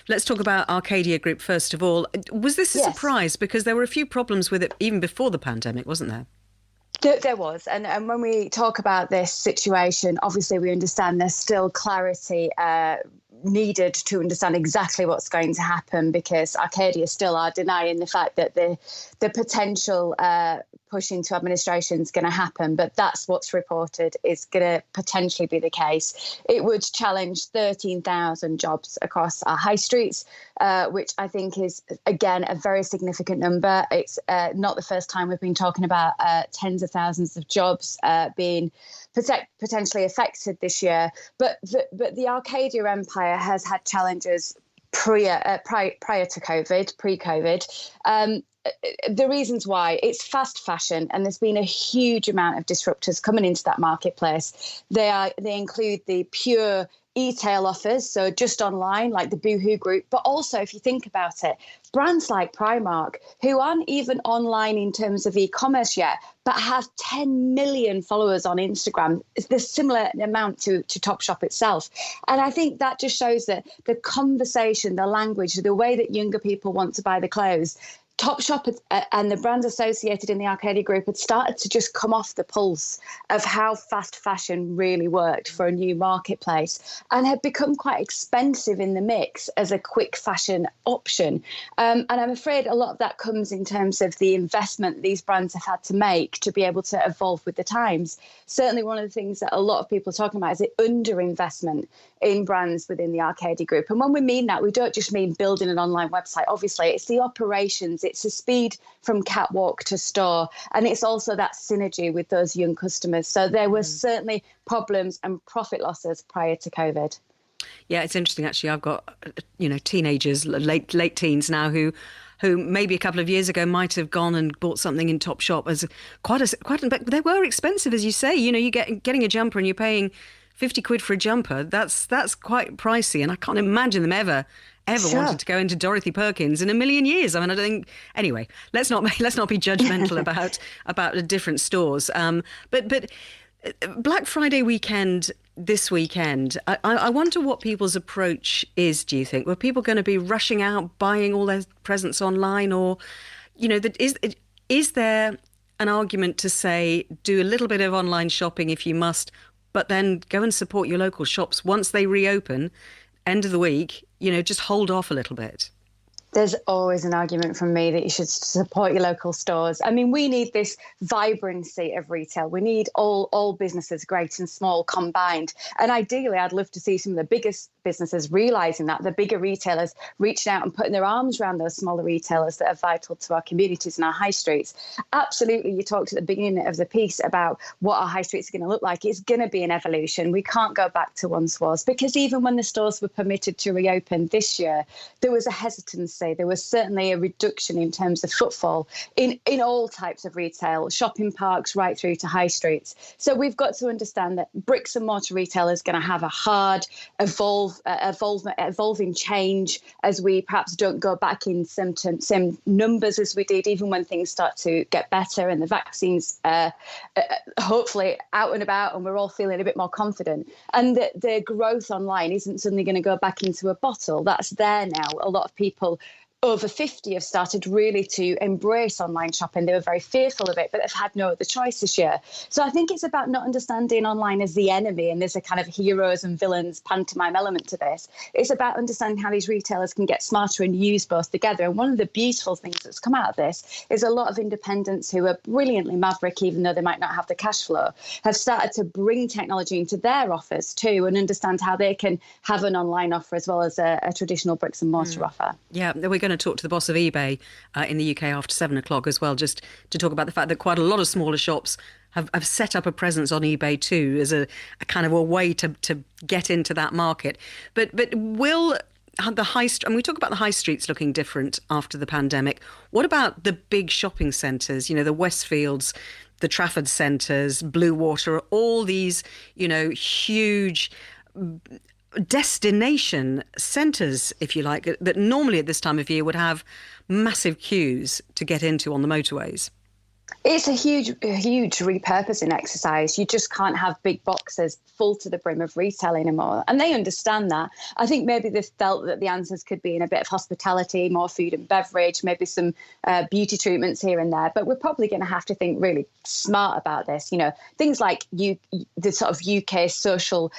Let's talk about Arcadia Group first of all. Was this a Yes. surprise? Because there were a few problems with it even before the pandemic, wasn't there? There was. And when we talk about this situation, obviously we understand there's still clarity needed to understand exactly what's going to happen, because Arcadia still are denying the fact that the potential push into administration is going to happen. But that's what's reported is going to potentially be the case. It would challenge 13,000 jobs across our high streets, which I think is, again, a very significant number. It's not the first time we've been talking about tens of thousands of jobs being potentially affected this year. But the Arcadia empire has had challenges prior to COVID, pre-COVID. The reasons why: it's fast fashion, and there's been a huge amount of disruptors coming into that marketplace. They include the pure e-tail offers, so just online, like the Boohoo Group, but also, if you think about it, brands like Primark, who aren't even online in terms of e-commerce yet, but have 10 million followers on Instagram. It's the similar amount to Topshop itself. And I think that just shows that the conversation, the language, the way that younger people want to buy the clothes, Topshop and the brands associated in the Arcadia Group had started to just come off the pulse of how fast fashion really worked for a new marketplace, and had become quite expensive in the mix as a quick fashion option. And I'm afraid a lot of that comes in terms of the investment these brands have had to make to be able to evolve with the times. Certainly one of the things that a lot of people are talking about is the underinvestment in brands within the Arcadia Group. And when we mean that, we don't just mean building an online website. Obviously, it's the operations, it's the speed from catwalk to store, and it's also that synergy with those young customers. So there were certainly problems and profit losses prior to COVID. Yeah, it's interesting actually. I've got teenagers, late teens now who maybe a couple of years ago might have gone and bought something in Topshop as but they were expensive, as you say. You getting a jumper and you're paying 50 quid for a jumper. That's quite pricey, and I can't imagine them ever Sure. wanted to go into Dorothy Perkins in a million years. I mean, I don't think. Anyway, let's not be judgmental about the different stores. But Black Friday weekend this weekend, I wonder what people's approach is. Do you think, were people going to be rushing out buying all their presents online, or is there an argument to say do a little bit of online shopping if you must, but then go and support your local shops once they reopen, end of the week, just hold off a little bit? There's always an argument from me that you should support your local stores. I mean, we need this vibrancy of retail. We need all businesses, great and small, combined. And ideally, I'd love to see some of the biggest businesses realising that, the bigger retailers reaching out and putting their arms around those smaller retailers that are vital to our communities and our high streets. Absolutely, you talked at the beginning of the piece about what our high streets are going to look like. It's going to be an evolution. We can't go back to once was, because even when the stores were permitted to reopen this year, there was a hesitancy. There was certainly a reduction in terms of footfall in all types of retail, shopping parks right through to high streets. So we've got to understand that bricks and mortar retail is going to have a hard evolving change as we perhaps don't go back in same numbers as we did, even when things start to get better and the vaccines hopefully out and about and we're all feeling a bit more confident. And the growth online isn't suddenly going to go back into a bottle. That's there now. A lot of people over 50 have started really to embrace online shopping. They were very fearful of it, but they've had no other choice this year. So I think it's about not understanding online as the enemy, and there's a kind of heroes and villains pantomime element to this. It's about understanding how these retailers can get smarter and use both together. And one of the beautiful things that's come out of this is a lot of independents who are brilliantly maverick, even though they might not have the cash flow, have started to bring technology into their offers too, and understand how they can have an online offer as well as a traditional bricks and mortar offer. Yeah, we're going to talk to the boss of eBay in the UK after 7 o'clock as well, just to talk about the fact that quite a lot of smaller shops have set up a presence on eBay too, as a kind of a way to get into that market. But will the and we talk about the high streets looking different after the pandemic. What about the big shopping centres? The Westfields, the Trafford centres, Blue Water, all these, huge destination centres, if you like, that normally at this time of year would have massive queues to get into on the motorways. It's a huge repurposing exercise. You just can't have big boxes full to the brim of retail anymore. And they understand that. I think maybe they've felt that the answers could be in a bit of hospitality, more food and beverage, maybe some beauty treatments here and there. But we're probably going to have to think really smart about this. You know, things like the sort of UK social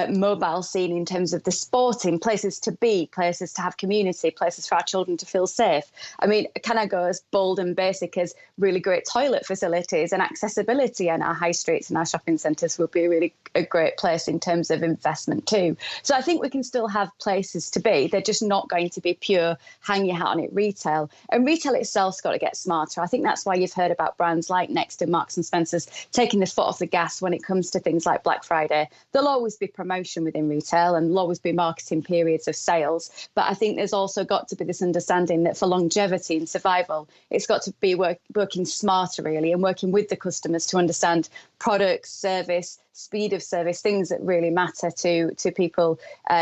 mobile scene in terms of the sporting, places to be, places to have community, places for our children to feel safe. I mean, can I go as bold and basic as really great toilet facilities and accessibility in our high streets and our shopping centres would be really a great place in terms of investment too. So I think we can still have places to be. They're just not going to be pure hang your hat on it retail. And retail itself's got to get smarter. I think that's why you've heard about brands like Next and Marks and Spencer's taking the foot off the gas when it comes to things like Black Friday. There'll always be promotion within retail and there'll always be marketing periods of sales. But I think there's also got to be this understanding that for longevity and survival, it's got to be working smarter really and working with the customers to understand products, service, speed of service, things that really matter to people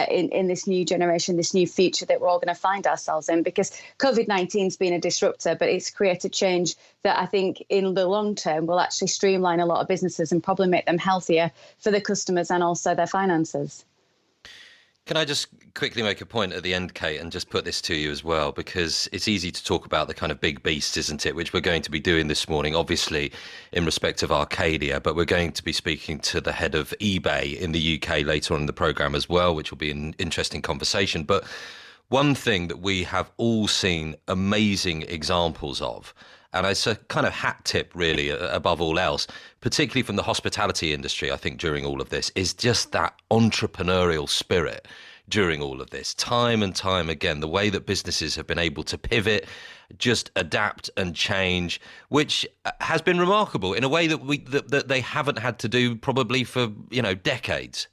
in this new generation, this new future that we're all going to find ourselves in. Because COVID-19's been a disruptor, but it's created change that I think in the long term will actually streamline a lot of businesses and probably make them healthier for the customers and also their finances. Can I just quickly make a point at the end, Kate, and just put this to you as well, because it's easy to talk about the kind of big beasts, isn't it, which we're going to be doing this morning, obviously in respect of Arcadia, but we're going to be speaking to the head of eBay in the UK later on in the programme as well, which will be an interesting conversation. But one thing that we have all seen amazing examples of, and it's a kind of hat tip, really, above all else, particularly from the hospitality industry, I think, during all of this, is just that entrepreneurial spirit during all of this. Time and time again, the way that businesses have been able to pivot, just adapt and change, which has been remarkable in a way that they haven't had to do probably for, decades.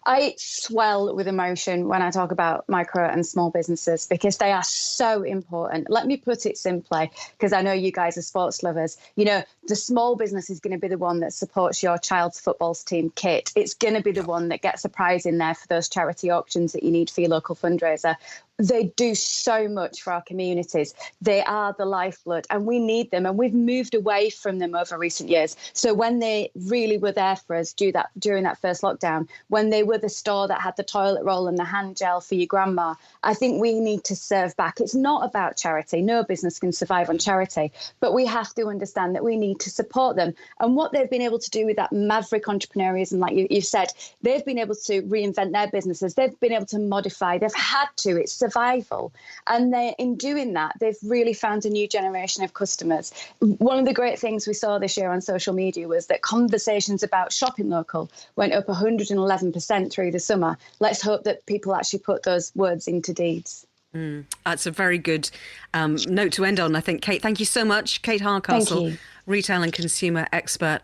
I swell with emotion when I talk about micro and small businesses because they are so important. Let me put it simply, because I know you guys are sports lovers. The small business is going to be the one that supports your child's football team kit. It's going to be the one that gets a prize in there for those charity auctions that you need for your local fundraiser. They do so much for our communities. They are the lifeblood and we need them. And we've moved away from them over recent years. So when they really were there for us during that first lockdown, when they were the store that had the toilet roll and the hand gel for your grandma, I think we need to serve back. It's not about charity. No business can survive on charity, but we have to understand that we need to support them. And what they've been able to do with that maverick entrepreneurism, like you've said, they've been able to reinvent their businesses. They've been able to modify. They've had to. It's survival. And in doing that, they've really found a new generation of customers. One of the great things we saw this year on social media was that conversations about shopping local went up 111% through the summer. Let's hope that people actually put those words into deeds. That's a very good note to end on, I think. Kate, thank you so much. Kate Hardcastle, retail and consumer expert.